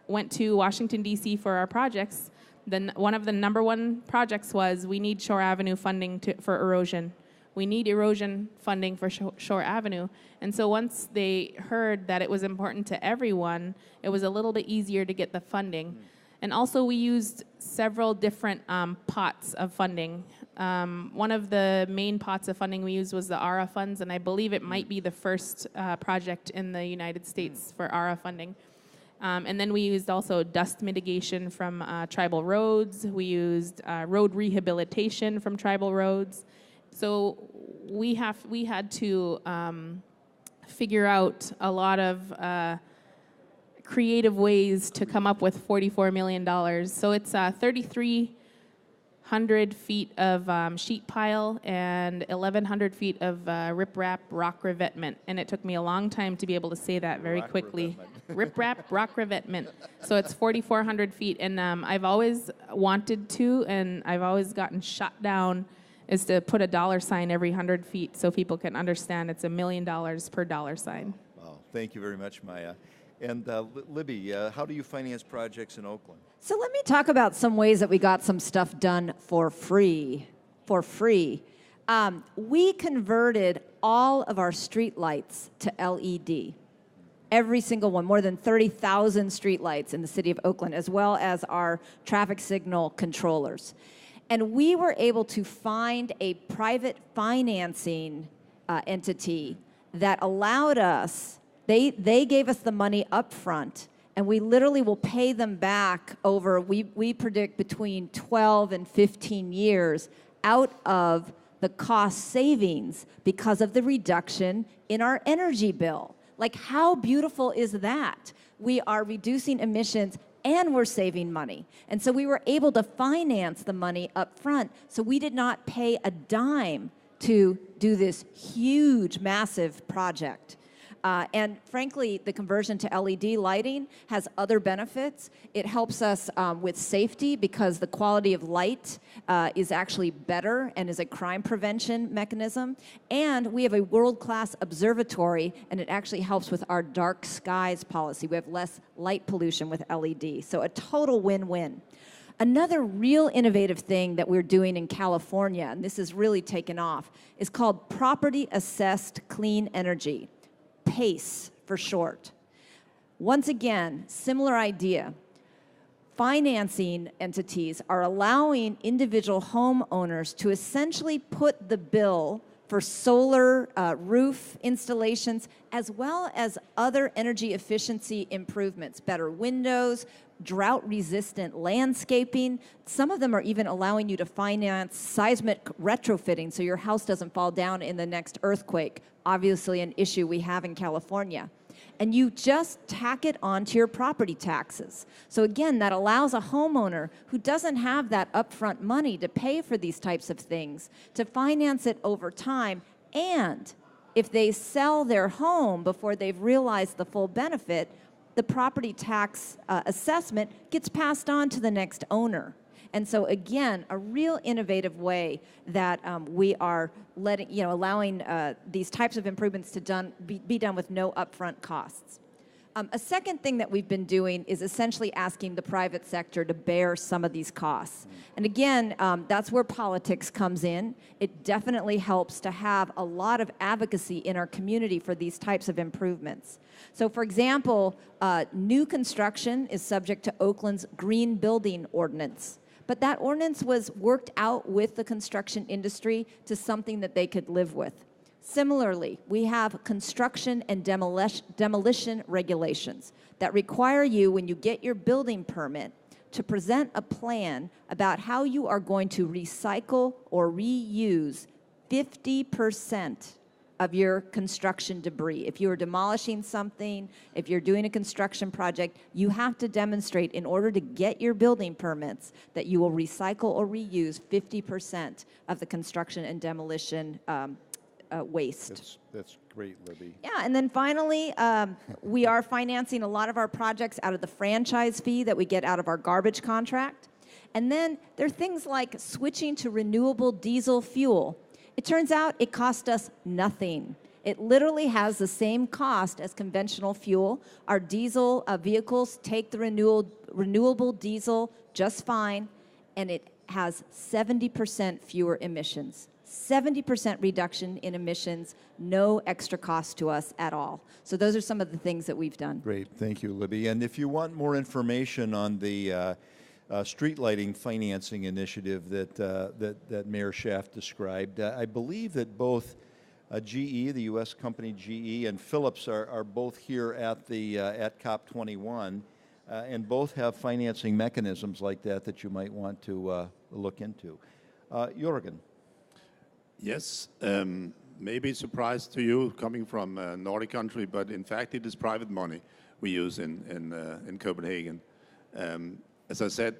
went to Washington, D.C. for our projects, then one of the number one projects was we need Shore Avenue funding for erosion. We need erosion funding for Shore Avenue. And so once they heard that it was important to everyone, it was a little bit easier to get the funding. And also we used several different pots of funding. One of the main pots of funding we used was the ARA funds, and I believe it might be the first project in the United States for ARA funding. And then we used also dust mitigation from tribal roads. We used road rehabilitation from tribal roads. So we had to figure out a lot of creative ways to come up with $44 million. So it's 3,300 feet of sheet pile and 1,100 feet of riprap rock revetment. And it took me a long time to be able to say that very quickly. Riprap rock revetment. So it's 4,400 feet. And I've always wanted to, and I've always gotten shot down, is to put a dollar sign every 100 feet so people can understand it's $1 million per dollar sign. Wow, thank you very much, Maya. And Libby, how do you finance projects in Oakland? So let me talk about some ways that we got some stuff done for free. We converted all of our street lights to LED. Every single one, more than 30,000 street lights in the city of Oakland, as well as our traffic signal controllers. And we were able to find a private financing entity that allowed us, they gave us the money up front, and we literally will pay them back over, we predict between 12 and 15 years out of the cost savings because of the reduction in our energy bill. Like, how beautiful is that? We are reducing emissions and we're saving money. And so we were able to finance the money up front, so we did not pay a dime to do this huge, massive project. And frankly, the conversion to LED lighting has other benefits. It helps us with safety because the quality of light is actually better and is a crime prevention mechanism. And we have a world-class observatory, and it actually helps with our dark skies policy. We have less light pollution with LED, so a total win-win. Another real innovative thing that we're doing in California, and this has really taken off, is called Property Assessed Clean Energy. PACE for short. Once again, similar idea. Financing entities are allowing individual homeowners to essentially put the bill for solar roof installations, as well as other energy efficiency improvements, better windows, drought-resistant landscaping. Some of them are even allowing you to finance seismic retrofitting so your house doesn't fall down in the next earthquake, obviously an issue we have in California. And you just tack it onto your property taxes. So again, that allows a homeowner who doesn't have that upfront money to pay for these types of things to finance it over time. And if they sell their home before they've realized the full benefit, the property tax assessment gets passed on to the next owner. And so again, a real innovative way that we are allowing these types of improvements to be done with no upfront costs. A second thing that we've been doing is essentially asking the private sector to bear some of these costs. And again, that's where politics comes in. It definitely helps to have a lot of advocacy in our community for these types of improvements. So for example, new construction is subject to Oakland's Green Building Ordinance. But that ordinance was worked out with the construction industry to something that they could live with. Similarly, we have construction and demolition regulations that require you, when you get your building permit, to present a plan about how you are going to recycle or reuse 50% of your construction debris. If you are demolishing something, if you're doing a construction project, you have to demonstrate in order to get your building permits that you will recycle or reuse 50% of the construction and demolition waste. That's great, Libby. Yeah, and then finally, we are financing a lot of our projects out of the franchise fee that we get out of our garbage contract. And then there are things like switching to renewable diesel fuel. It turns out it cost us nothing. It literally has the same cost as conventional fuel. Our diesel vehicles take the renewable diesel just fine, and it has 70% fewer emissions. 70% reduction in emissions, no extra cost to us at all. So those are some of the things that we've done. Great, thank you, Libby. And if you want more information on the street lighting financing initiative that Mayor Schaaf described, I believe that both GE, the U.S. company GE, and Philips are both here at COP-21, and both have financing mechanisms like that you might want to look into. Jørgen. Yes, maybe surprise to you coming from a Nordic country, but in fact it is private money we use in Copenhagen. As I said,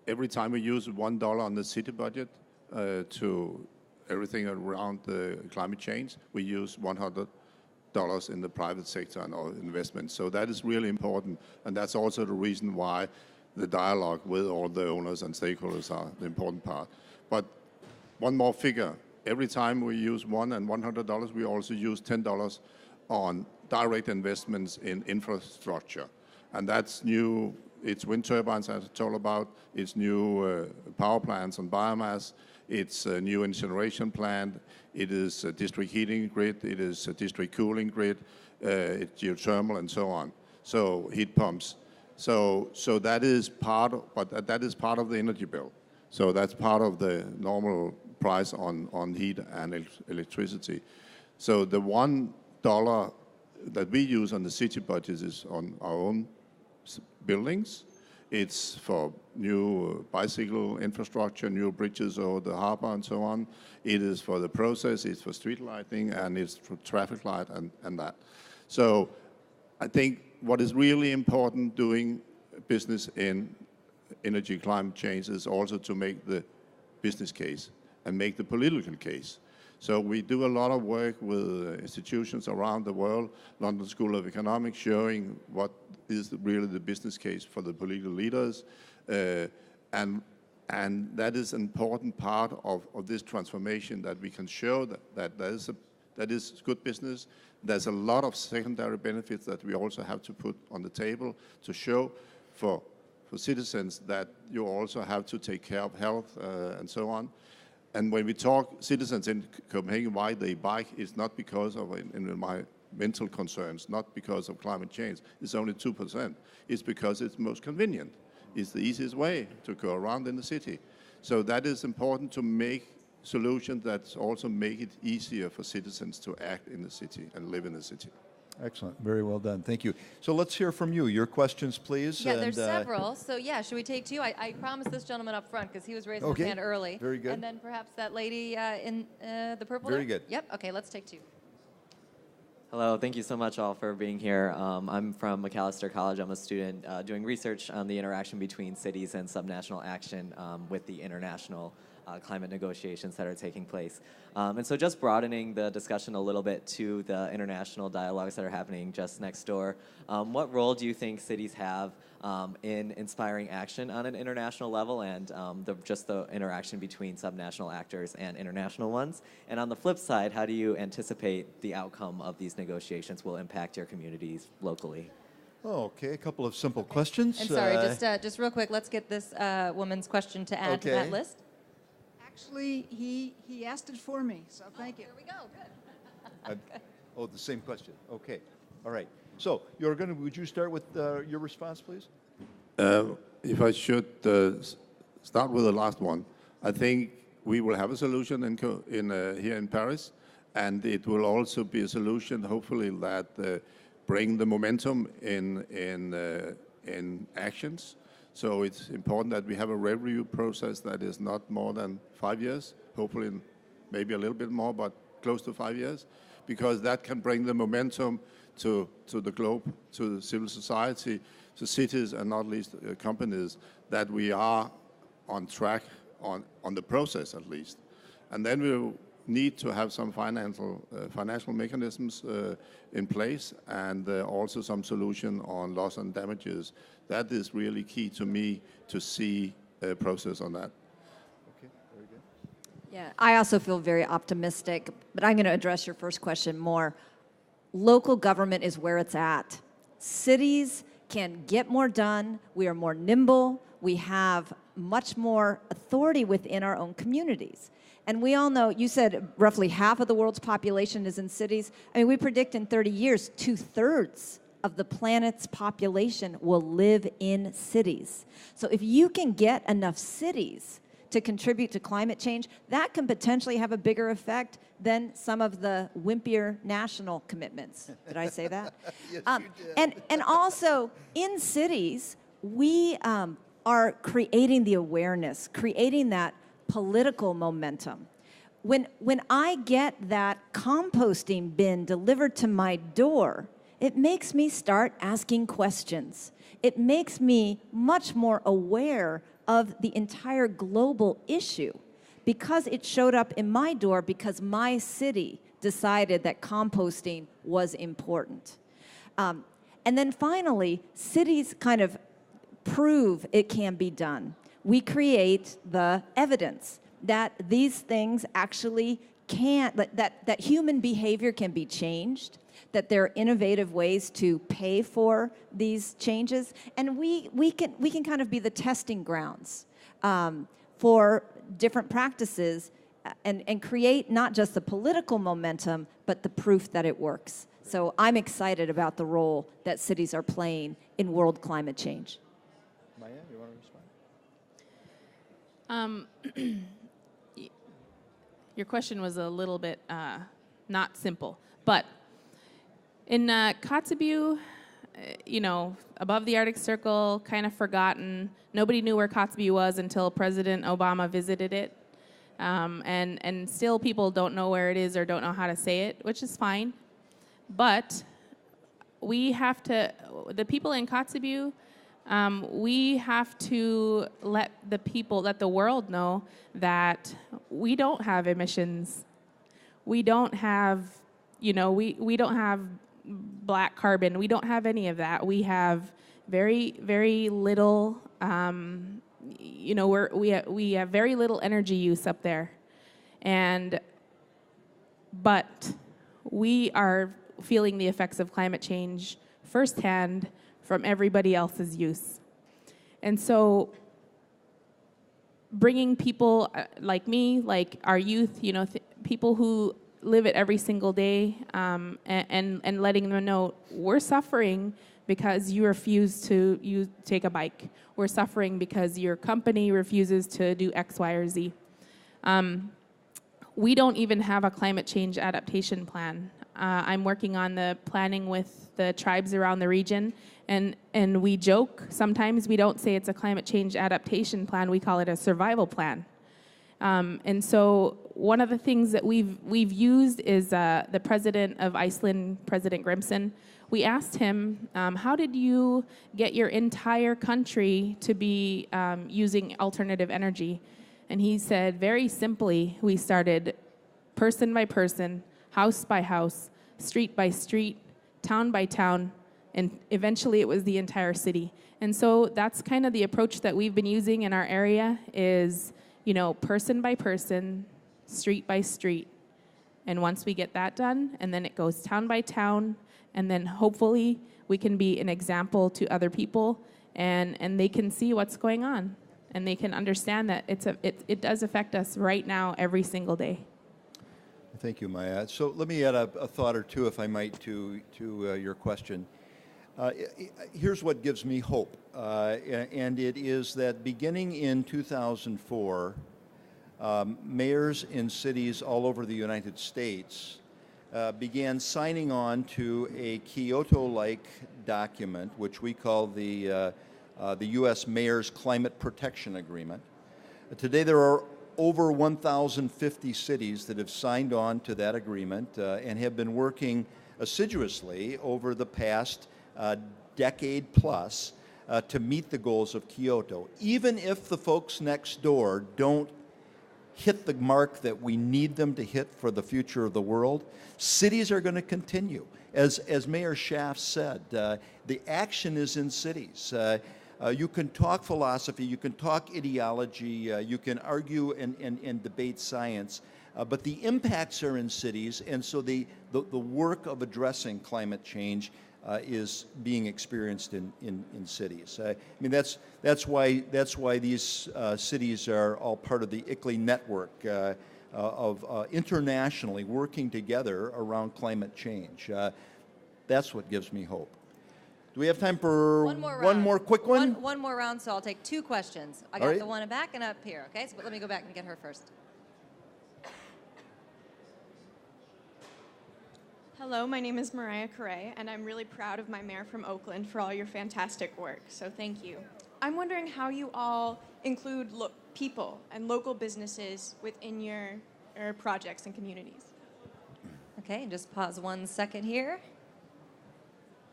every time we use $1 on the city budget to everything around the climate change, we use $100 in the private sector and all investments. So that is really important, and that's also the reason why the dialogue with all the owners and stakeholders are the important part. But one more figure. Every time we use $1 and $100, we also use $10 on direct investments in infrastructure. And that's new, it's wind turbines, as I told about, it's new power plants on biomass, it's a new incineration plant, it is a district heating grid, it is a district cooling grid, it's geothermal and so on. So heat pumps. So that is part of the energy bill. So that's part of the normal price on heat and electricity. So the $1 that we use on the city budget is on our own buildings. It's for new bicycle infrastructure, new bridges over the harbor and so on. It is for the process, it's for street lighting, and it's for traffic light and that. So I think what is really important doing business in energy climate change is also to make the business case and make the political case. So we do a lot of work with institutions around the world, London School of Economics, showing what is really the business case for the political leaders. And that is an important part of this transformation, that we can show that that is good business. There's a lot of secondary benefits that we also have to put on the table to show for citizens that you also have to take care of health and so on. And when we talk citizens in Copenhagen, why they bike, is not because of environmental concerns, not because of climate change. It's only 2%. It's because it's most convenient. It's the easiest way to go around in the city. So that is important, to make solutions that also make it easier for citizens to act in the city and live in the city. Excellent. Very well done. Thank you. So let's hear from you. Your questions, please. Yeah, there's several. So yeah, should we take two? I promised this gentleman up front because he was raising his hand early. Very good. And then perhaps that lady in the purple. Very there? good. Yep. Okay, let's take two. Hello, thank you so much all for being here. I'm from Macalester College. I'm a student doing research on the interaction between cities and subnational action with the international climate negotiations that are taking place. And so just broadening the discussion a little bit to the international dialogues that are happening just next door, what role do you think cities have in inspiring action on an international level, and just the interaction between subnational actors and international ones? And on the flip side, how do you anticipate the outcome of these negotiations will impact your communities locally? Okay, a couple of simple questions. And sorry, just real quick, let's get this woman's question to add to that list. Actually, he asked it for me, so thank you. There we go. Good. The same question. Okay. All right. So, would you start with your response, please? If I should start with the last one, I think we will have a solution here in Paris, and it will also be a solution, hopefully, that bring the momentum in actions. So it's important that we have a review process that is not more than 5 years, hopefully maybe a little bit more, but close to 5 years, because that can bring the momentum to the globe, to the civil society, to cities, and not least companies, that we are on track on the process at least. And then we'll need to have some financial mechanisms in place, and also some solution on loss and damages. That is really key to me to see a process on that. Okay, very good. Yeah, I also feel very optimistic, but I'm going to address your first question more. Local government is where it's at. Cities can get more done. We are more nimble. We have much more authority within our own communities. And we all know, you said roughly half of the world's population is in cities. I mean, we predict in 30 years, 2/3 of the planet's population will live in cities. So if you can get enough cities to contribute to climate change, that can potentially have a bigger effect than some of the wimpier national commitments. Did I say that? Yes, you did. And also, in cities, we are creating the awareness, creating that political momentum. When I get that composting bin delivered to my door, it makes me start asking questions. It makes me much more aware of the entire global issue, because it showed up in my door because my city decided that composting was important. And then finally, cities kind of prove it can be done. We create the evidence that these things actually can, that human behavior can be changed, that there are innovative ways to pay for these changes, and we can kind of be the testing grounds for different practices, and create not just the political momentum, but the proof that it works. So I'm excited about the role that cities are playing in world climate change. Maya, you want to respond? Your question was a little bit not simple, but in Kotzebue, above the Arctic Circle, kind of forgotten. Nobody knew where Kotzebue was until President Obama visited it. And still people don't know where it is or don't know how to say it, which is fine. But we have to, the people in Kotzebue, we have to let the world know that we don't have emissions. We don't have, we don't have black carbon. We don't have any of that. We have very, very little, we have very little energy use up there. But we are feeling the effects of climate change firsthand from everybody else's use. And so bringing people like me, like our youth, people who live it every single day, and letting them know we're suffering because you refuse to take a bike. We're suffering because your company refuses to do X, Y, or Z. We don't even have a climate change adaptation plan. I'm working on the planning with the tribes around the region, and we joke, sometimes we don't say it's a climate change adaptation plan, we call it a survival plan. And so one of the things that we've used is the president of Iceland, President Grimson. We asked him, how did you get your entire country to be using alternative energy? And he said, very simply, we started person by person, house by house, street by street, town by town, and eventually it was the entire city. And so that's kind of the approach that we've been using in our area is, person by person, street by street. And once we get that done, and then it goes town by town, and then hopefully we can be an example to other people, and they can see what's going on, and they can understand that it does affect us right now every single day. Thank you, Maya. So let me add a thought or two, if I might, to your question. Here's what gives me hope, and it is that beginning in 2004, mayors in cities all over the United States began signing on to a Kyoto-like document, which we call the U.S. Mayor's Climate Protection Agreement. Today there are over 1,050 cities that have signed on to that agreement and have been working assiduously over the past decade plus to meet the goals of Kyoto. Even if the folks next door don't hit the mark that we need them to hit for the future of the world, cities are going to continue. As Mayor Schaaf said, the action is in cities. You can talk philosophy, you can talk ideology, you can argue and debate science, but the impacts are in cities, and so the work of addressing climate change is being experienced in cities. I mean, that's why these cities are all part of the ICLEI network of internationally working together around climate change. That's what gives me hope. Do we have time for one more quick one? One more round, so I'll take 2 questions. I All got right. the one in back and up here, okay? So let me go back and get her first. Hello, my name is Mariah Correa, and I'm really proud of my mayor from Oakland for all your fantastic work, so thank you. I'm wondering how you all include people and local businesses within your projects and communities. Okay, and just pause 1 second here.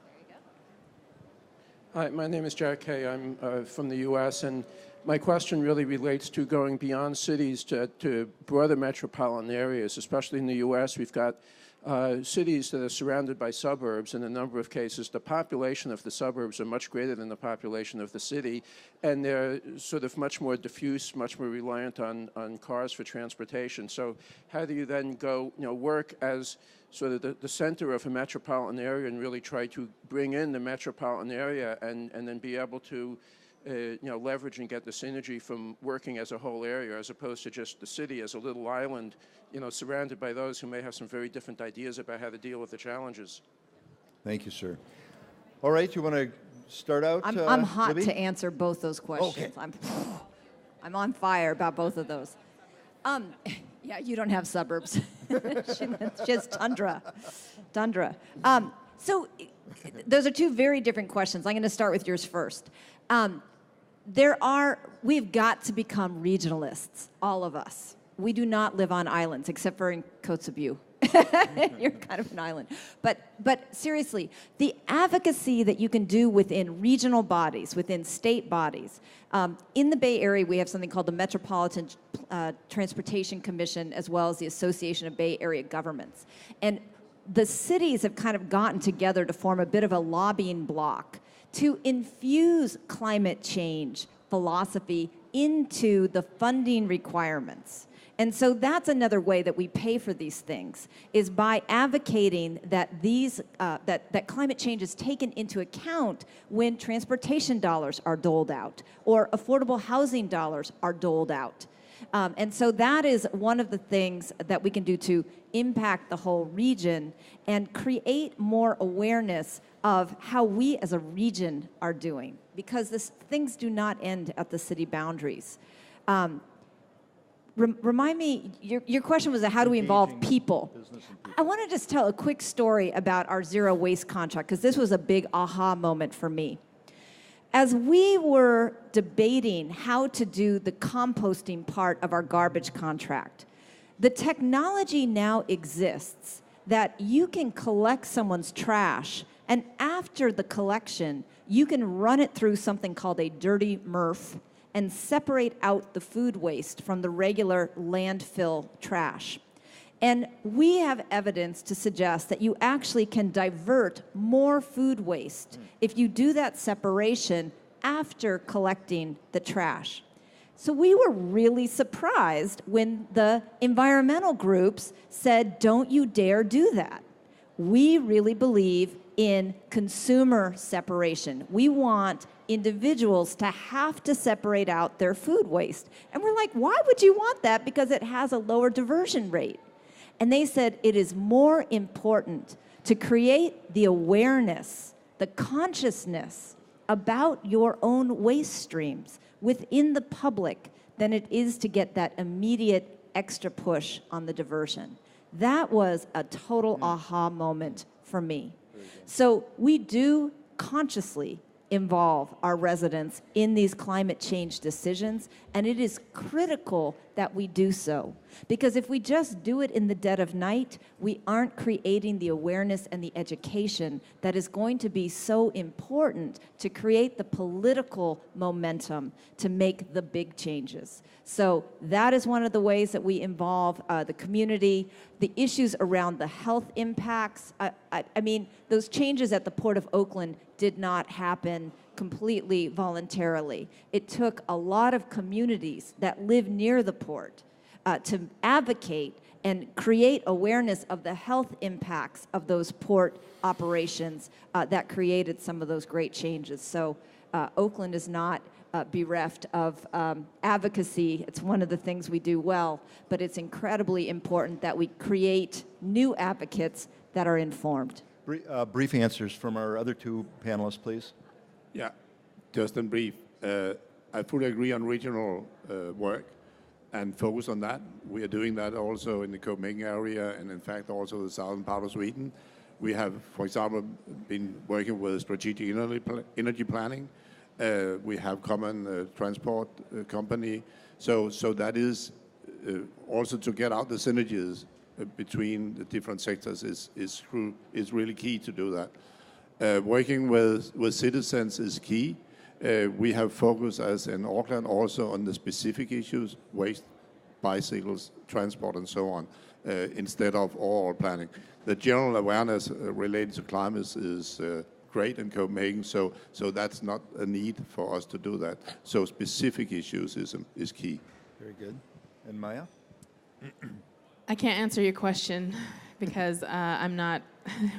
There you go. Hi, my name is Jack Kay. I'm from the U.S., and my question really relates to going beyond cities to broader metropolitan areas, especially in the U.S. We've got cities that are surrounded by suburbs. In a number of cases, the population of the suburbs are much greater than the population of the city, and they're sort of much more diffuse, much more reliant on cars for transportation. So how do you then go, work as sort of the center of a metropolitan area and really try to bring in the metropolitan area and then be able to leverage and get the synergy from working as a whole area as opposed to just the city as a little island, surrounded by those who may have some very different ideas about how to deal with the challenges. Thank you, sir. All right, you want to start out? I'm hot Libby? to answer both those questions. Okay. I'm on fire about both of those. Yeah, you don't have suburbs. She has tundra. So those are 2 very different questions. I'm going to start with yours first. We've got to become regionalists, all of us. We do not live on islands, except for in Kotzebue. You're kind of an island. But seriously, the advocacy that you can do within regional bodies, within state bodies. In the Bay Area, we have something called the Metropolitan Transportation Commission, as well as the Association of Bay Area Governments. And the cities have kind of gotten together to form a bit of a lobbying bloc to infuse climate change philosophy into the funding requirements. And so that's another way that we pay for these things, is by advocating that that climate change is taken into account when transportation dollars are doled out or affordable housing dollars are doled out. And so that is one of the things that we can do to impact the whole region and create more awareness of how we as a region are doing, because things do not end at the city boundaries. Remind me, your question was how do we involve people? I want to just tell a quick story about our zero waste contract, because this was a big aha moment for me. As we were debating how to do the composting part of our garbage contract, the technology now exists that you can collect someone's trash, and after the collection, you can run it through something called a dirty MRF and separate out the food waste from the regular landfill trash. And we have evidence to suggest that you actually can divert more food waste if you do that separation after collecting the trash. So we were really surprised when the environmental groups said, don't you dare do that. We really believe in consumer separation. We want individuals to have to separate out their food waste. And we're like, why would you want that? Because it has a lower diversion rate. And they said it is more important to create the awareness, the consciousness about your own waste streams within the public than it is to get that immediate extra push on the diversion. That was a total aha moment for me. So we do consciously involve our residents in these climate change decisions, and it is critical that we do so. Because if we just do it in the dead of night, we aren't creating the awareness and the education that is going to be so important to create the political momentum to make the big changes. So that is one of the ways that we involve the community. The issues around the health impacts, I mean, those changes at the Port of Oakland did not happen completely voluntarily. It took a lot of communities that live near the port to advocate and create awareness of the health impacts of those port operations that created some of those great changes. So Oakland is not bereft of advocacy. It's one of the things we do well, but it's incredibly important that we create new advocates that are informed. Brief answers from our other two panelists, please. Yeah, just in brief. I fully agree on regional work and focus on that. We are doing that also in the Copenhagen area and in fact also the southern part of Sweden. We have, for example, been working with strategic energy planning. We have common transport company. So that is also to get out the synergies between the different sectors is really key to do that. Working with citizens is key. We have focused as in Auckland also on the specific issues, waste, bicycles, transport and so on, instead of overall planning. The general awareness related to climate is great in Copenhagen, so that's not a need for us to do that. So specific issues is key. Very good. And Maya? I can't answer your question because I'm not,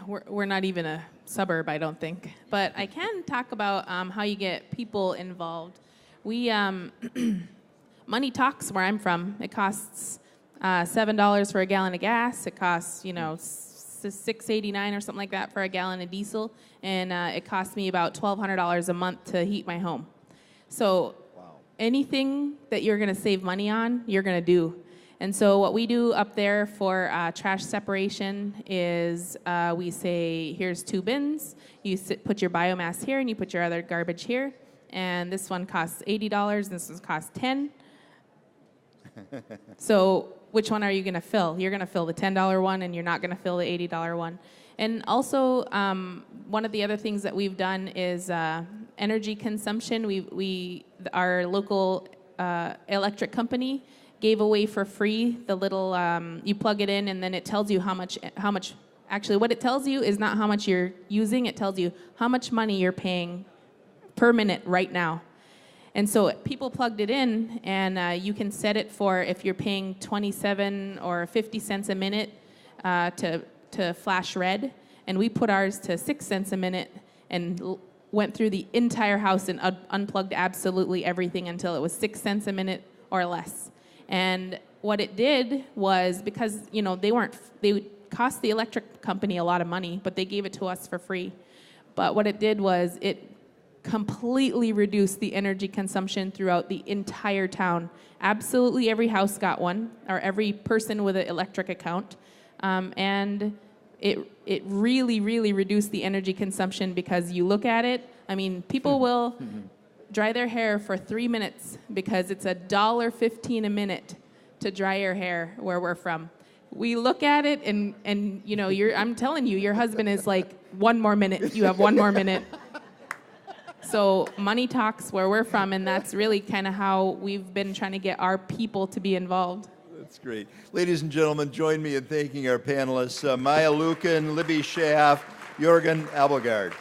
we're not even a suburb, I don't think. But I can talk about how you get people involved. We, money talks where I'm from. It costs $7 for a gallon of gas. It costs, you know, $6.89 or something like that for a gallon of diesel. And it costs me about $1,200 a month to heat my home. So anything that you're going to save money on, you're going to do. And so what we do up there for trash separation is we say, here's 2 bins. You put your biomass here and you put your other garbage here. And this one costs $80, this one costs $10. So which one are you going to fill? You're going to fill the $10 one and you're not going to fill the $80 one. And also one of the other things that we've done is energy consumption. Our local electric company gave away for free the little, you plug it in and then it tells you how much, actually what it tells you is not how much you're using, it tells you how much money you're paying per minute right now. And so people plugged it in and you can set it for if you're paying 27 or 50 cents a minute to flash red. And we put ours to 6 cents a minute and went through the entire house and unplugged absolutely everything until it was 6 cents a minute or less. And what it did was, because, you know, they cost the electric company a lot of money, but they gave it to us for free. But what it did was it completely reduced the energy consumption throughout the entire town. Absolutely every house got one, or every person with an electric account. And it really, really reduced the energy consumption because you look at it, I mean, people will dry their hair for 3 minutes because it's $1.15 a minute to dry your hair where we're from. We look at it and you know, I'm telling you, your husband is like, 1 more minute, you have 1 more minute. So money talks where we're from, and that's really kind of how we've been trying to get our people to be involved. That's great. Ladies and gentlemen, join me in thanking our panelists, Maya Lukin, Libby Schaaf, Jorgen Abelgaard.